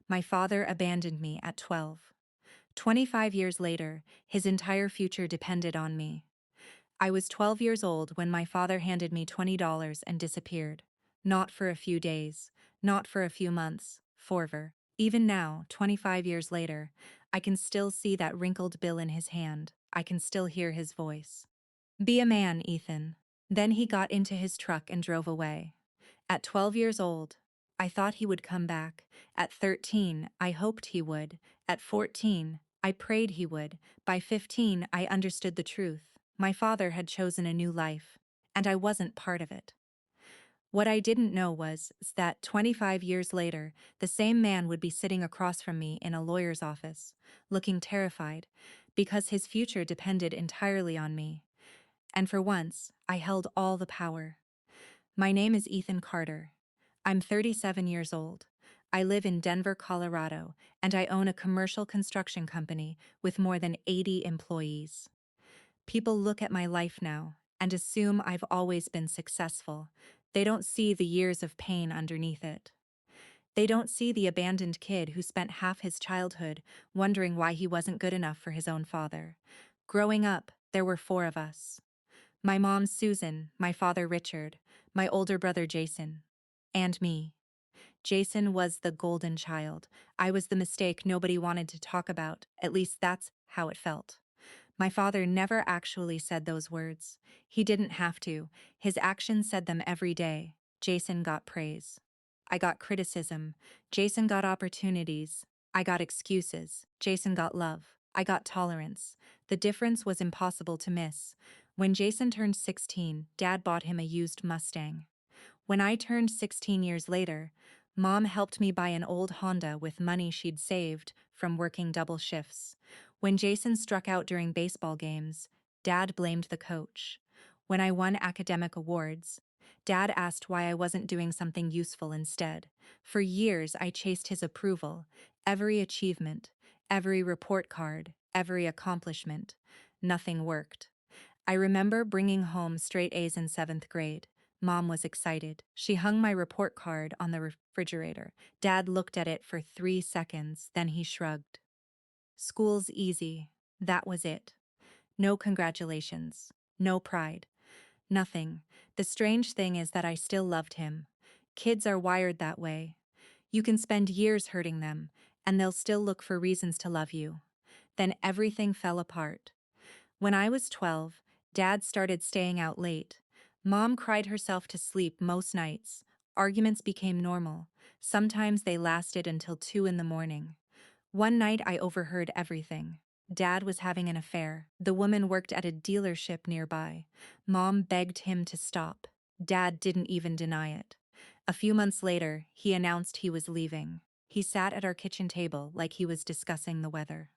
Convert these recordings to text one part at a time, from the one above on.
My father abandoned me at 12. 25 years later, his entire future depended on me. I was 12 years old when my father handed me $20 and disappeared. Not for a few days, not for a few months, forever. Even now, 25 years later, I can still see that wrinkled bill in his hand. I can still hear his voice. Be a man, Ethan. Then he got into his truck and drove away. At 12 years old, I thought he would come back. At 13, I hoped he would. At 14, I prayed he would. By 15, I understood the truth. My father had chosen a new life, and I wasn't part of it. What I didn't know was that 25 years later, the same man would be sitting across from me in a lawyer's office, looking terrified, because his future depended entirely on me. And for once, I held all the power. My name is Ethan Carter. I'm 37 years old. I live in Denver, Colorado, and I own a commercial construction company with more than 80 employees. People look at my life now and assume I've always been successful. They don't see the years of pain underneath it. They don't see the abandoned kid who spent half his childhood wondering why he wasn't good enough for his own father. Growing up, there were 4 of us. My mom, Susan, my father, Richard, my older brother, Jason, and me. Jason was the golden child. I was the mistake nobody wanted to talk about, at least that's how it felt. My father never actually said those words. He didn't have to. His actions said them every day. Jason got praise. I got criticism. Jason got opportunities. I got excuses. Jason got love. I got tolerance. The difference was impossible to miss. When Jason turned 16, Dad bought him a used Mustang. When I turned 16 years later, Mom helped me buy an old Honda with money she'd saved from working double shifts. When Jason struck out during baseball games, Dad blamed the coach. When I won academic awards, Dad asked why I wasn't doing something useful instead. For years, I chased his approval, every achievement, every report card, every accomplishment. Nothing worked. I remember bringing home straight A's in 7th grade. Mom was excited. She hung my report card on the refrigerator. Dad looked at it for 3 seconds, then he shrugged. School's easy. That was it. No congratulations. No pride. Nothing. The strange thing is that I still loved him. Kids are wired that way. You can spend years hurting them, and they'll still look for reasons to love you. Then everything fell apart. When I was 12, Dad started staying out late. Mom cried herself to sleep most nights. Arguments became normal. Sometimes they lasted until 2 in the morning. One night I overheard everything. Dad was having an affair. The woman worked at a dealership nearby. Mom begged him to stop. Dad didn't even deny it. A few months later, he announced he was leaving. He sat at our kitchen table like he was discussing the weather.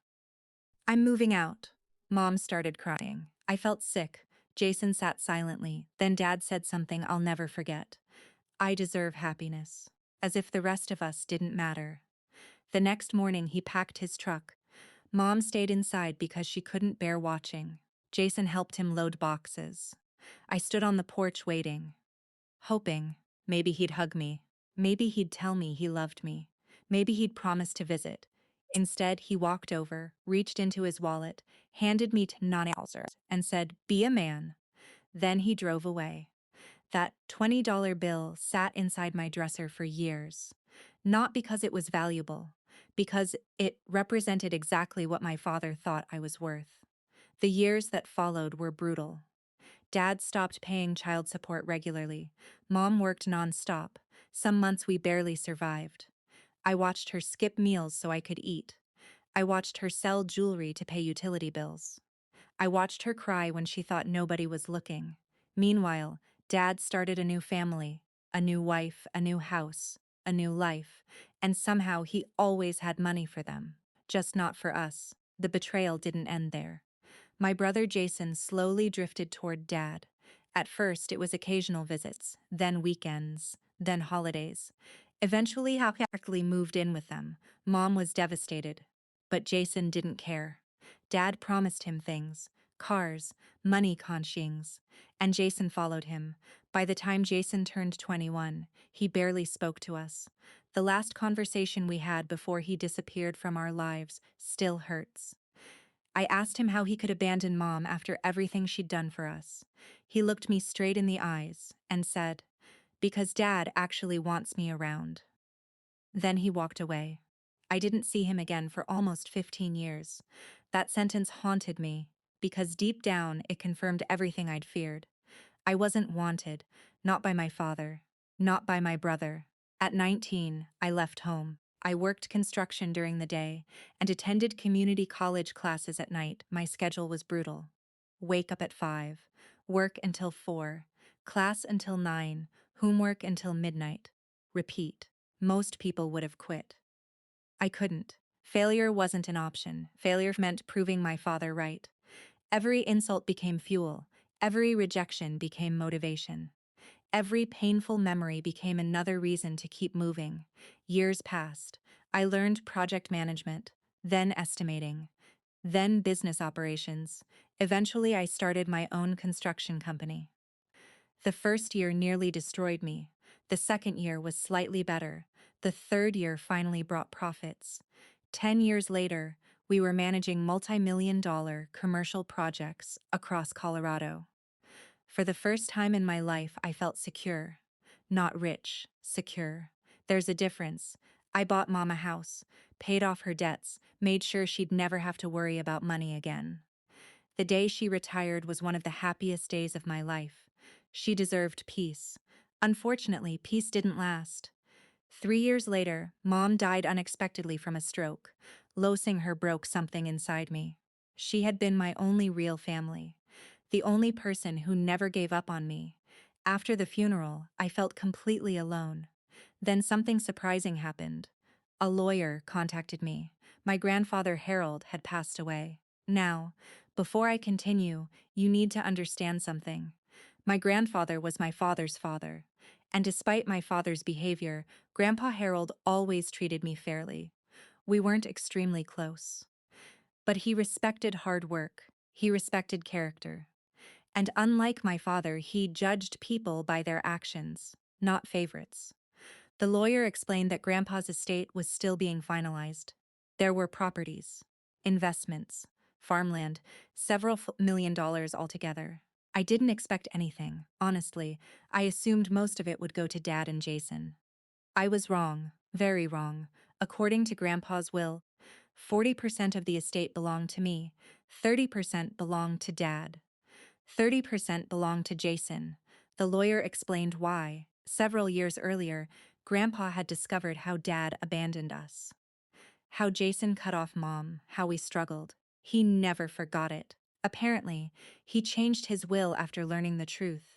I'm moving out. Mom started crying. I felt sick. Jason sat silently. Then Dad said something I'll never forget. I deserve happiness. As if the rest of us didn't matter. The next morning he packed his truck. Mom stayed inside because she couldn't bear watching. Jason helped him load boxes. I stood on the porch waiting. Hoping. Maybe he'd hug me. Maybe he'd tell me he loved me. Maybe he'd promise to visit. Instead, he walked over, reached into his wallet, handed me $9, and said, "Be a man." Then he drove away. That $20 bill sat inside my dresser for years. Not because it was valuable, because it represented exactly what my father thought I was worth. The years that followed were brutal. Dad stopped paying child support regularly. Mom worked nonstop. Some months we barely survived. I watched her skip meals so I could eat. I watched her sell jewelry to pay utility bills. I watched her cry when she thought nobody was looking. Meanwhile, Dad started a new family, a new wife, a new house, a new life, and somehow he always had money for them. Just not for us. The betrayal didn't end there. My brother Jason slowly drifted toward Dad. At first, it was occasional visits, then weekends, then holidays. Eventually, I practically moved in with them. Mom was devastated. But Jason didn't care. Dad promised him things. Cars, money conscience, and Jason followed him. By the time Jason turned 21, he barely spoke to us. The last conversation we had before he disappeared from our lives still hurts. I asked him how he could abandon Mom after everything she'd done for us. He looked me straight in the eyes and said, "Because Dad actually wants me around." Then he walked away. I didn't see him again for almost 15 years. That sentence haunted me, because deep down it confirmed everything I'd feared. I wasn't wanted, not by my father, not by my brother. At 19, I left home. I worked construction during the day and attended community college classes at night. My schedule was brutal. Wake up at 5, work until 4, class until 9, homework until midnight. Repeat. Most people would have quit. I couldn't. Failure wasn't an option. Failure meant proving my father right. Every insult became fuel. Every rejection became motivation. Every painful memory became another reason to keep moving. Years passed. I learned project management, then estimating, then business operations. Eventually, I started my own construction company. The first year nearly destroyed me. The second year was slightly better. The third year finally brought profits. 10 years later, we were managing multi-million-dollar commercial projects across Colorado. For the first time in my life, I felt secure. Not rich, secure. There's a difference. I bought Mom a house, paid off her debts, made sure she'd never have to worry about money again. The day she retired was one of the happiest days of my life. She deserved peace. Unfortunately, peace didn't last. 3 years later, Mom died unexpectedly from a stroke. Losing her broke something inside me. She had been my only real family, the only person who never gave up on me. After the funeral, I felt completely alone. Then something surprising happened. A lawyer contacted me. My grandfather Harold had passed away. Now, before I continue, you need to understand something. My grandfather was my father's father, and despite my father's behavior, Grandpa Harold always treated me fairly. We weren't extremely close. But he respected hard work. He respected character. And unlike my father, he judged people by their actions, not favorites. The lawyer explained that Grandpa's estate was still being finalized. There were properties, investments, farmland, several $1 million altogether. I didn't expect anything, honestly. I assumed most of it would go to Dad and Jason. I was wrong, very wrong. According to Grandpa's will, 40% of the estate belonged to me, 30% belonged to Dad. 30% belonged to Jason. The lawyer explained why. Several years earlier, Grandpa had discovered how Dad abandoned us. How Jason cut off Mom, how we struggled. He never forgot it. Apparently, he changed his will after learning the truth.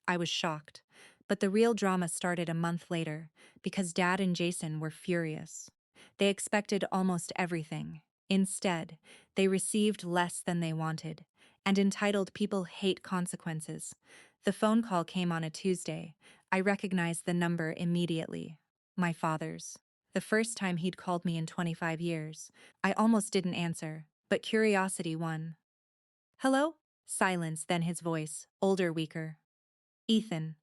I was shocked. But the real drama started a month later, because Dad and Jason were furious. They expected almost everything. Instead, they received less than they wanted. And entitled people hate consequences. The phone call came on a Tuesday. I recognized the number immediately. My father's. The first time he'd called me in 25 years. I almost didn't answer, but curiosity won. "Hello?" Silence, then his voice, older, weaker. "Ethan."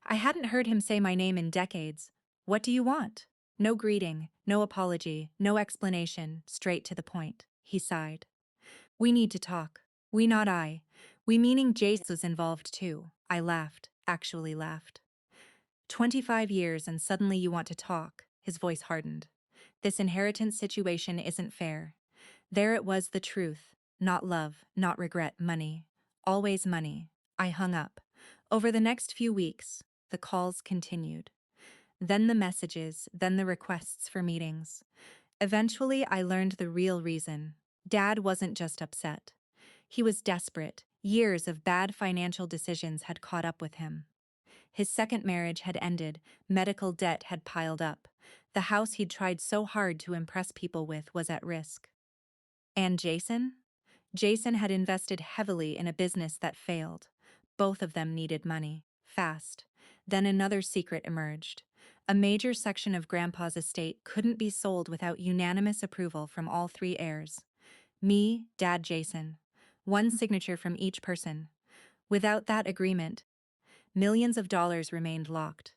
I hadn't heard him say my name in decades. "What do you want?" No greeting, no apology, no explanation, straight to the point. He sighed. "We need to talk. We, not I. We meaning Jace was involved too." I laughed, actually laughed. 25 years and suddenly you want to talk. His voice hardened. "This inheritance situation isn't fair." There it was, the truth. Not love, not regret, money. Always money. I hung up. Over the next few weeks, the calls continued. Then the messages, then the requests for meetings. Eventually, I learned the real reason. Dad wasn't just upset. He was desperate. Years of bad financial decisions had caught up with him. His second marriage had ended, medical debt had piled up. The house he'd tried so hard to impress people with was at risk. And Jason? Jason had invested heavily in a business that failed. Both of them needed money, fast. Then another secret emerged. A major section of Grandpa's estate couldn't be sold without unanimous approval from all three heirs. Me, Dad, Jason. One signature from each person. Without that agreement, millions of dollars remained locked.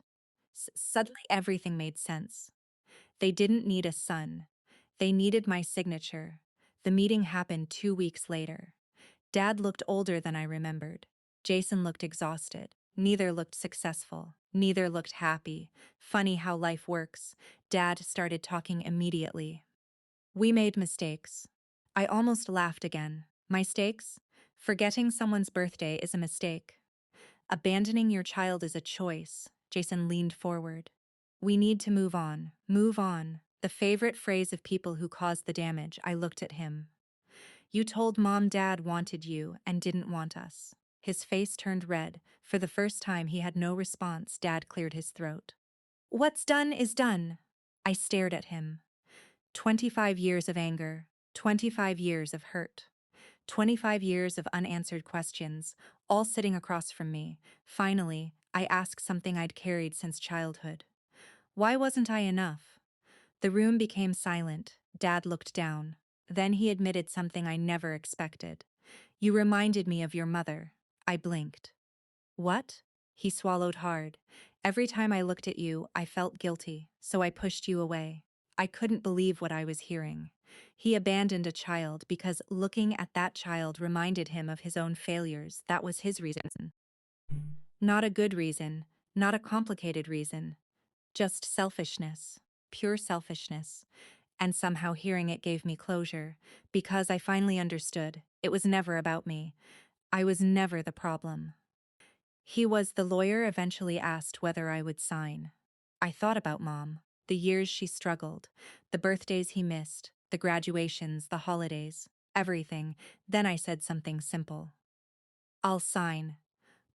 Suddenly everything made sense. They didn't need a son. They needed my signature. The meeting happened 2 weeks later. Dad looked older than I remembered. Jason looked exhausted. Neither looked successful. Neither looked happy. Funny how life works. Dad started talking immediately. We made mistakes. I almost laughed again. Mistakes? Forgetting someone's birthday is a mistake. Abandoning your child is a choice. Jason leaned forward. We need to move on. Move on. The favorite phrase of people who caused the damage. I looked at him. You told Mom Dad wanted you and didn't want us. His face turned red. For the first time he had no response. Dad cleared his throat. What's done is done. I stared at him. 25 years of anger. 25 years of hurt. 25 years of unanswered questions, all sitting across from me. Finally, I asked something I'd carried since childhood. Why wasn't I enough? The room became silent. Dad looked down. Then he admitted something I never expected. You reminded me of your mother. I blinked. What? He swallowed hard. Every time I looked at you, I felt guilty, so I pushed you away. I couldn't believe what I was hearing. He abandoned a child because looking at that child reminded him of his own failures. That was his reason. Not a good reason, not a complicated reason. Just selfishness. Pure selfishness. And somehow hearing it gave me closure, because I finally understood. It was never about me. I was never the problem. The lawyer eventually asked whether I would sign. I thought about Mom, the years she struggled, the birthdays he missed, the graduations, the holidays, everything. Then I said something simple. I'll sign.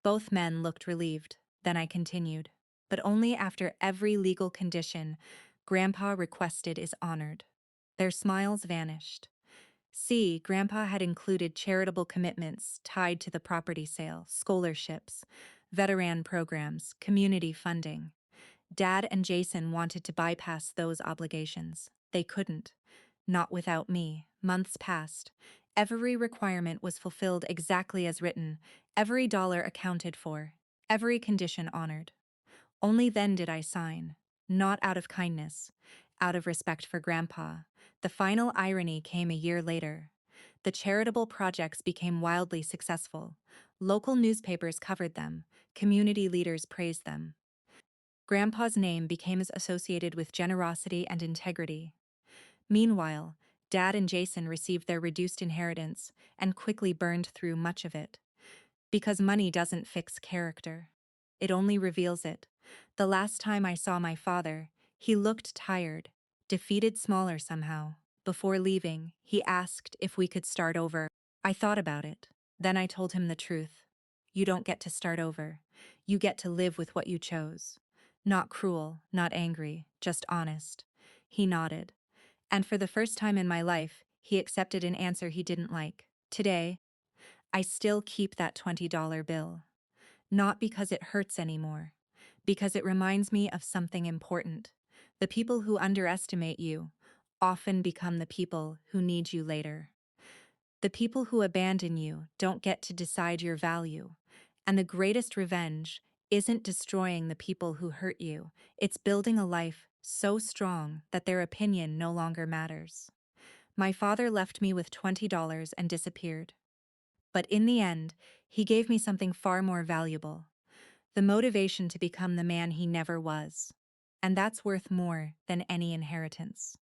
Both men looked relieved. Then I continued. But only after every legal condition Grandpa requested is honored. Their smiles vanished. See, Grandpa had included charitable commitments tied to the property sale, scholarships, veteran programs, community funding. Dad and Jason wanted to bypass those obligations. They couldn't. Not without me. Months passed. Every requirement was fulfilled exactly as written, every dollar accounted for, every condition honored. Only then did I sign. Not out of kindness, out of respect for Grandpa. The final irony came a year later. The charitable projects became wildly successful. Local newspapers covered them. Community leaders praised them. Grandpa's name became associated with generosity and integrity. Meanwhile, Dad and Jason received their reduced inheritance and quickly burned through much of it. Because money doesn't fix character. It only reveals it. The last time I saw my father, he looked tired, defeated, smaller somehow. Before leaving, he asked if we could start over. I thought about it. Then I told him the truth. You don't get to start over. You get to live with what you chose. Not cruel, not angry, just honest. He nodded. And for the first time in my life, he accepted an answer he didn't like. Today, I still keep that $20 bill. Not because it hurts anymore, because it reminds me of something important. The people who underestimate you often become the people who need you later. The people who abandon you don't get to decide your value. And the greatest revenge isn't destroying the people who hurt you, it's building a life so strong that their opinion no longer matters. My father left me with $20 and disappeared. But in the end, he gave me something far more valuable. The motivation to become the man he never was. And that's worth more than any inheritance.